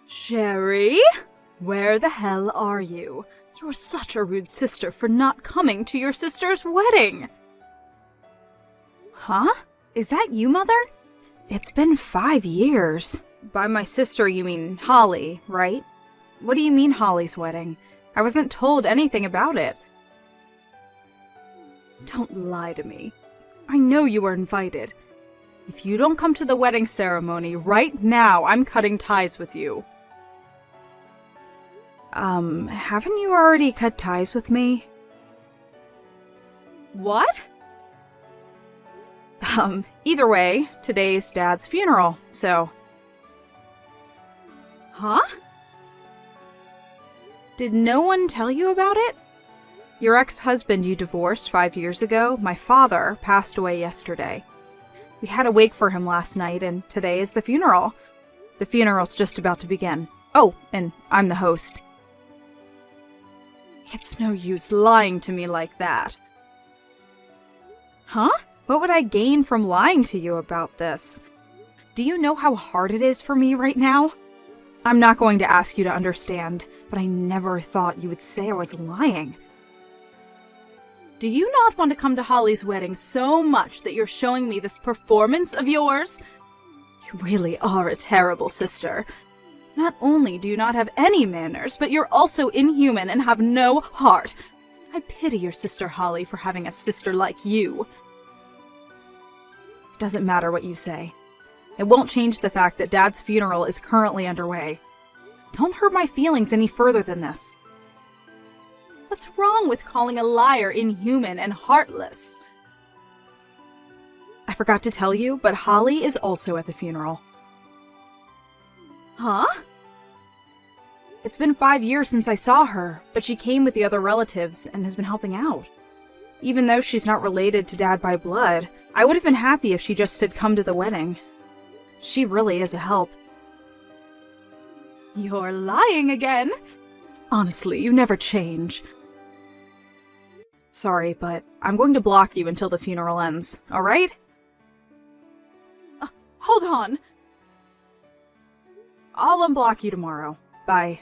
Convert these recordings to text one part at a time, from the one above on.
Sherry? Where the hell are you? You're such a rude sister for not coming to your sister's wedding. Huh? Is that you, Mother? It's been 5 years. By my sister, you mean Holly, right? What do you mean Holly's wedding? I wasn't told anything about it. Don't lie to me. I know you were invited. If you don't come to the wedding ceremony right now, I'm cutting ties with you. Haven't you already cut ties with me? What? Either way, today's Dad's funeral, so... Huh? Did no one tell you about it? Your ex-husband you divorced 5 years ago, my father, passed away yesterday. We had a wake for him last night, and today is the funeral. The funeral's just about to begin. Oh, and I'm the host. It's no use lying to me like that. Huh? What would I gain from lying to you about this? Do you know how hard it is for me right now? I'm not going to ask you to understand, but I never thought you would say I was lying. Do you not want to come to Holly's wedding so much that you're showing me this performance of yours? You really are a terrible sister. Not only do you not have any manners, but you're also inhuman and have no heart. I pity your sister Holly for having a sister like you. It doesn't matter what you say. It won't change the fact that Dad's funeral is currently underway. Don't hurt my feelings any further than this. What's wrong with calling a liar inhuman and heartless? I forgot to tell you, but Holly is also at the funeral. Huh? It's been 5 years since I saw her, but she came with the other relatives and has been helping out. Even though she's not related to Dad by blood, I would have been happy if she just had come to the wedding. She really is a help. You're lying again. Honestly, you never change. Sorry, but I'm going to block you until the funeral ends, alright? Hold on! I'll unblock you tomorrow. Bye.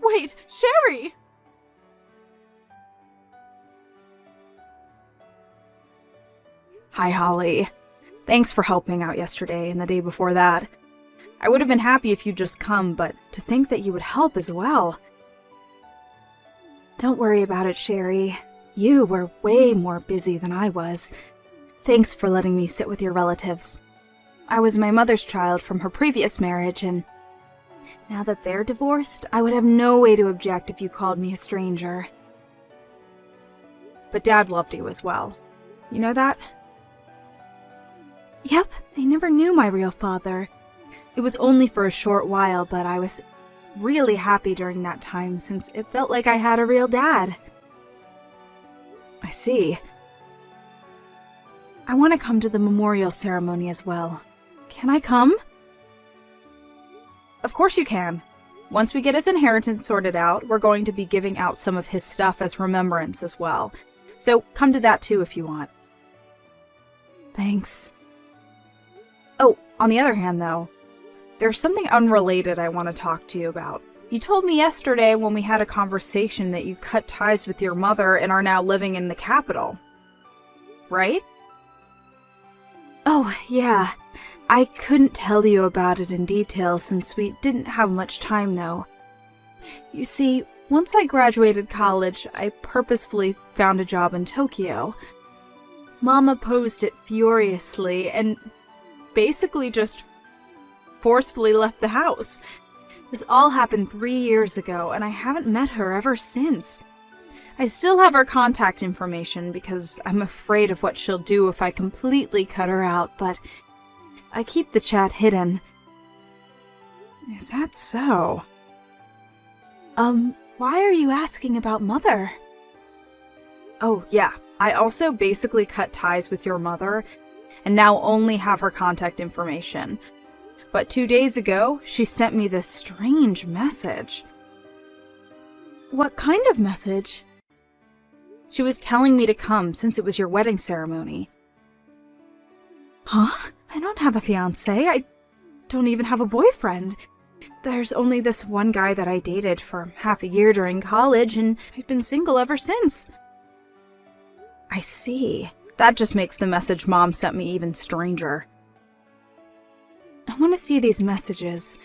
Wait, Sherry! Hi, Holly. Thanks for helping out yesterday and the day before that. I would have been happy if you'd just come, but to think that you would help as well. Don't worry about it, Sherry. You were way more busy than I was. Thanks for letting me sit with your relatives. I was my mother's child from her previous marriage, and now that they're divorced, I would have no way to object if you called me a stranger. But Dad loved you as well. You know that? Yep, I never knew my real father. It was only for a short while, but I was really happy during that time since it felt like I had a real dad. I see. I want to come to the memorial ceremony as well. Can I come? Of course you can. Once we get his inheritance sorted out, we're going to be giving out some of his stuff as remembrance as well. So come to that too if you want. Thanks. Oh, on the other hand though, there's something unrelated I want to talk to you about. You told me yesterday when we had a conversation that you cut ties with your mother and are now living in the capital. Right? Oh, yeah. I couldn't tell you about it in detail since we didn't have much time though. You see, once I graduated college, I purposefully found a job in Tokyo. Mom opposed it furiously and basically just forcefully left the house. This all happened 3 years ago, and I haven't met her ever since. I still have her contact information because I'm afraid of what she'll do if I completely cut her out, but I keep the chat hidden. Is that so? Why are you asking about Mother? Oh, yeah. I also basically cut ties with your mother, and now only have her contact information. But 2 days ago, she sent me this strange message. What kind of message? She was telling me to come since it was your wedding ceremony. Huh? I don't have a fiancé. I don't even have a boyfriend. There's only this one guy that I dated for half a year during college, and I've been single ever since. I see. That just makes the message Mom sent me even stranger. I want to see these messages.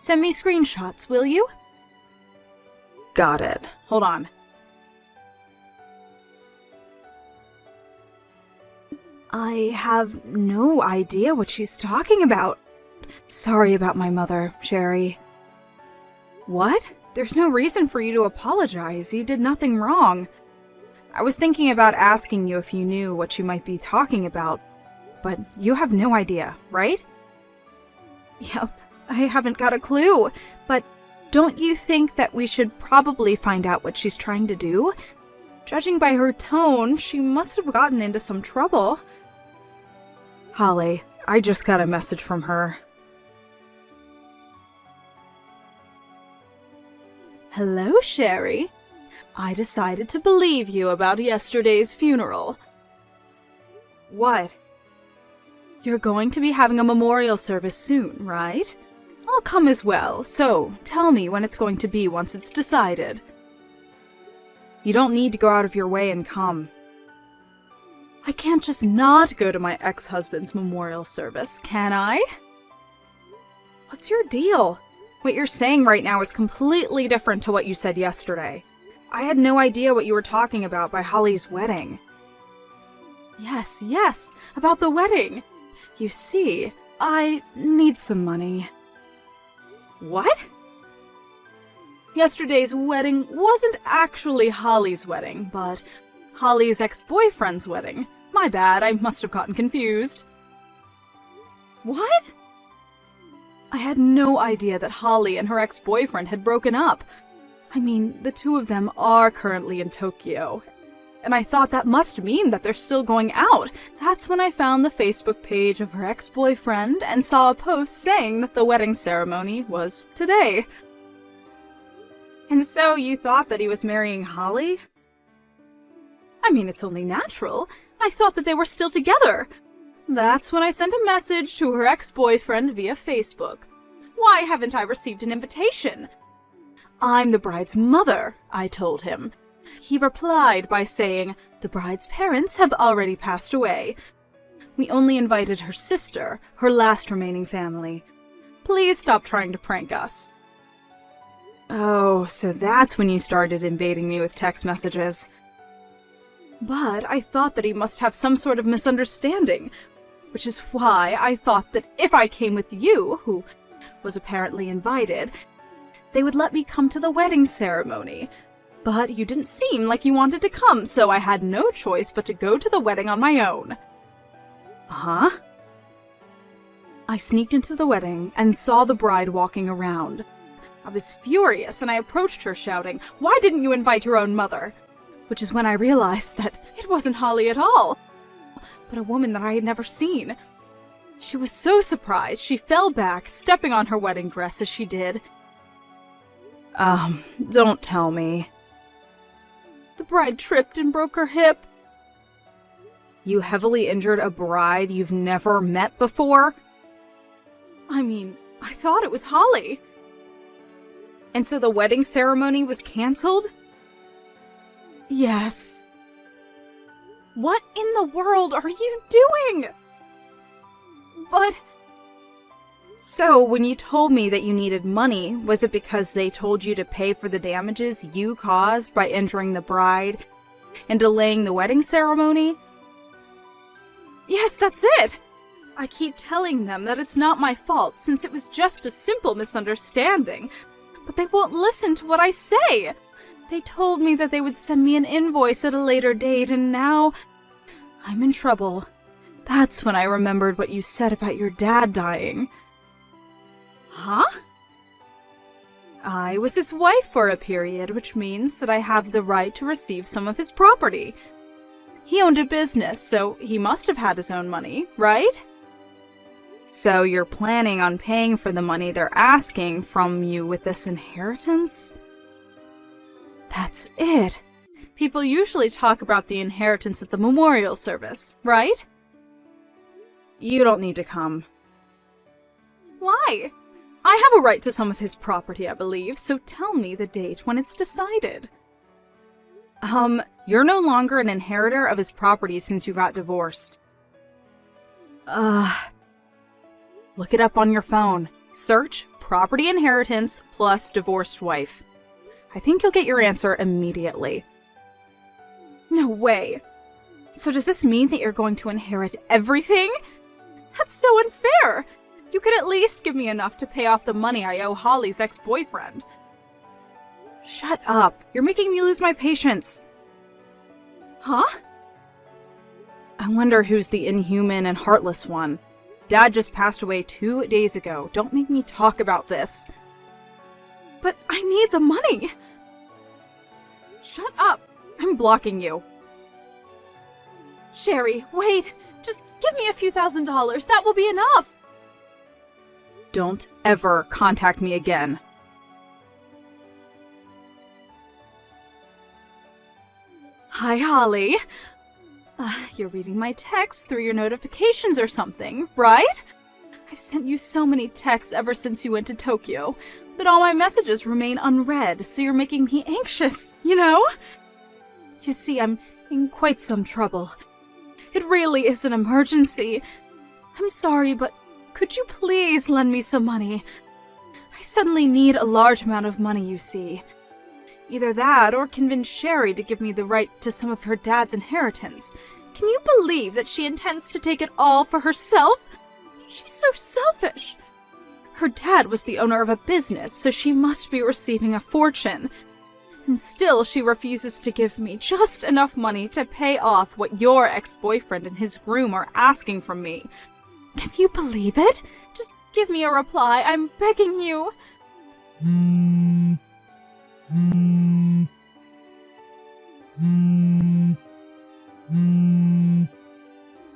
Send me screenshots, will you? Got it. Hold on. I have no idea what she's talking about. Sorry about my mother, Sherry. What? There's no reason for you to apologize. You did nothing wrong. I was thinking about asking you if you knew what she might be talking about, but you have no idea, right? Yep, I haven't got a clue, but don't you think that we should probably find out what she's trying to do? Judging by her tone, she must have gotten into some trouble. Holly, I just got a message from her. Hello, Sherry. I decided to believe you about yesterday's funeral. What? You're going to be having a memorial service soon, right? I'll come as well, so tell me when it's going to be once it's decided. You don't need to go out of your way and come. I can't just not go to my ex-husband's memorial service, can I? What's your deal? What you're saying right now is completely different to what you said yesterday. I had no idea what you were talking about by Holly's wedding. Yes, about the wedding. You see, I need some money. What? Yesterday's wedding wasn't actually Holly's wedding, but Holly's ex-boyfriend's wedding. My bad, I must have gotten confused. What? I had no idea that Holly and her ex-boyfriend had broken up. I mean, the two of them are currently in Tokyo, and I thought that must mean that they're still going out. That's when I found the Facebook page of her ex-boyfriend and saw a post saying that the wedding ceremony was today. And so you thought that he was marrying Holly? I mean, it's only natural. I thought that they were still together. That's when I sent a message to her ex-boyfriend via Facebook. Why haven't I received an invitation? I'm the bride's mother, I told him. He replied by saying, the bride's parents have already passed away. We only invited her sister, her last remaining family. Please stop trying to prank us. Oh, so that's when you started invading me with text messages. But I thought that he must have some sort of misunderstanding, which is why I thought that if I came with you, who was apparently invited, they would let me come to the wedding ceremony. But you didn't seem like you wanted to come, so I had no choice but to go to the wedding on my own. Huh? I sneaked into the wedding and saw the bride walking around. I was furious and I approached her shouting, "Why didn't you invite your own mother?" Which is when I realized that it wasn't Holly at all, but a woman that I had never seen. She was so surprised she fell back, stepping on her wedding dress as she did. Don't tell me. The bride tripped and broke her hip. You heavily injured a bride you've never met before? I mean, I thought it was Holly. And so the wedding ceremony was canceled? Yes. What in the world are you doing? But... So, when you told me that you needed money, was it because they told you to pay for the damages you caused by injuring the bride and delaying the wedding ceremony? Yes, that's it! I keep telling them that it's not my fault since it was just a simple misunderstanding, but they won't listen to what I say. They told me that they would send me an invoice at a later date, and now I'm in trouble. That's when I remembered what you said about your dad dying. Huh? I was his wife for a period, which means that I have the right to receive some of his property. He owned a business, so he must have had his own money, right? So you're planning on paying for the money they're asking from you with this inheritance? That's it. People usually talk about the inheritance at the memorial service, right? You don't need to come. Why? I have a right to some of his property, I believe, so tell me the date when it's decided. You're no longer an inheritor of his property since you got divorced. Look it up on your phone. Search property inheritance plus divorced wife. I think you'll get your answer immediately. No way. So does this mean that you're going to inherit everything? That's so unfair. You could at least give me enough to pay off the money I owe Holly's ex-boyfriend. Shut up. You're making me lose my patience. Huh? I wonder who's the inhuman and heartless one. Dad just passed away 2 days ago. Don't make me talk about this. But I need the money. Shut up. I'm blocking you. Sherry, wait. Just give me a few $1,000s. That will be enough. Don't ever contact me again. Hi, Holly. You're reading my texts through your notifications or something, right? I've sent you so many texts ever since you went to Tokyo, but all my messages remain unread, so you're making me anxious, you know? You see, I'm in quite some trouble. It really is an emergency. I'm sorry, but could you please lend me some money? I suddenly need a large amount of money, you see. Either that, or convince Sherry to give me the right to some of her dad's inheritance. Can you believe that she intends to take it all for herself? She's so selfish. Her dad was the owner of a business, so she must be receiving a fortune. And still she refuses to give me just enough money to pay off what your ex-boyfriend and his groom are asking from me. Can you believe it? Just give me a reply, I'm begging you.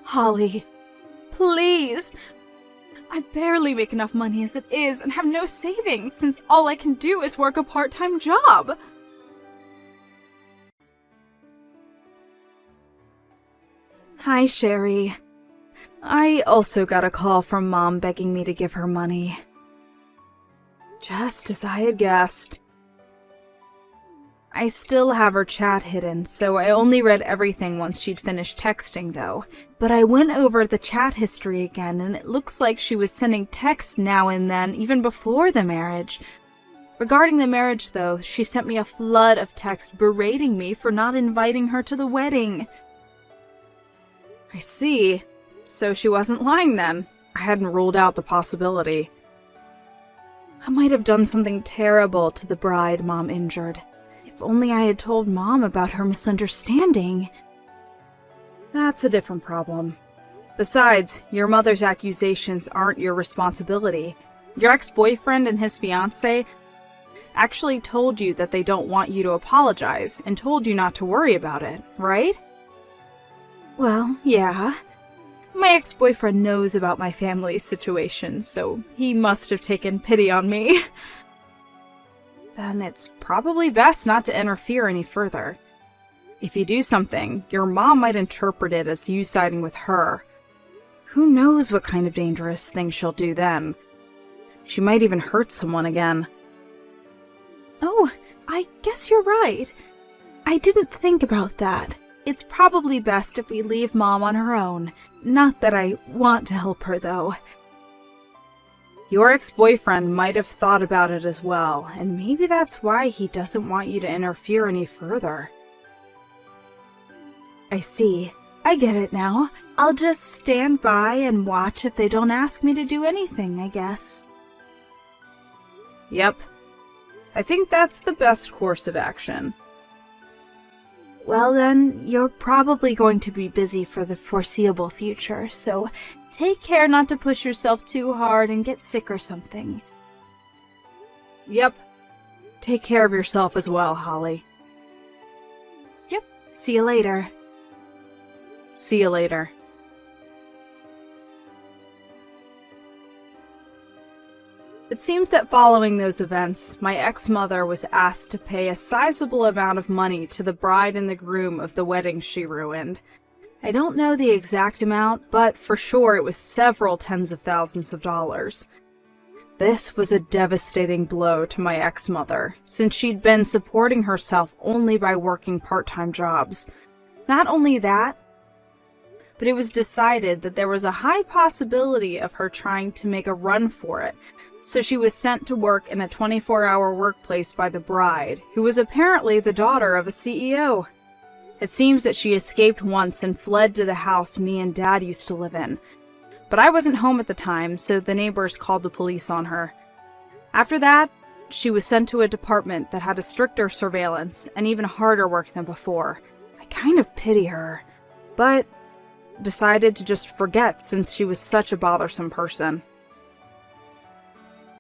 Holly, please. I barely make enough money as it is and have no savings since all I can do is work a part-time job. Hi, Sherry. I also got a call from Mom begging me to give her money. Just as I had guessed. I still have her chat hidden, so I only read everything once she'd finished texting, though. But I went over the chat history again, and it looks like she was sending texts now and then, even before the marriage. Regarding the marriage, though, she sent me a flood of texts berating me for not inviting her to the wedding. I see. So she wasn't lying then. I hadn't ruled out the possibility. I might have done something terrible to the bride Mom injured. If only I had told Mom about her misunderstanding. That's a different problem. Besides, your mother's accusations aren't your responsibility. Your ex-boyfriend and his fiancée actually told you that they don't want you to apologize and told you not to worry about it, right? Well, yeah. My ex-boyfriend knows about my family's situation, so he must have taken pity on me. Then it's probably best not to interfere any further. If you do something, your mom might interpret it as you siding with her. Who knows what kind of dangerous thing she'll do then? She might even hurt someone again. Oh, I guess you're right. I didn't think about that. It's probably best if we leave Mom on her own. Not that I want to help her, though. Your ex-boyfriend might have thought about it as well, and maybe that's why he doesn't want you to interfere any further. I see. I get it now. I'll just stand by and watch if they don't ask me to do anything, I guess. Yep. I think that's the best course of action. Well then, you're probably going to be busy for the foreseeable future, so take care not to push yourself too hard and get sick or something. Yep. Take care of yourself as well, Holly. Yep. See you later. See you later. It seems that following those events, my ex-mother was asked to pay a sizable amount of money to the bride and the groom of the wedding she ruined. I don't know the exact amount, but for sure it was several tens of thousands of dollars. This was a devastating blow to my ex-mother, since she'd been supporting herself only by working part-time jobs. Not only that, but it was decided that there was a high possibility of her trying to make a run for it, so she was sent to work in a 24-hour workplace by the bride, who was apparently the daughter of a CEO. It seems that she escaped once and fled to the house me and Dad used to live in. But I wasn't home at the time, so the neighbors called the police on her. After that, she was sent to a department that had a stricter surveillance and even harder work than before. I kind of pity her, but decided to just forget since she was such a bothersome person.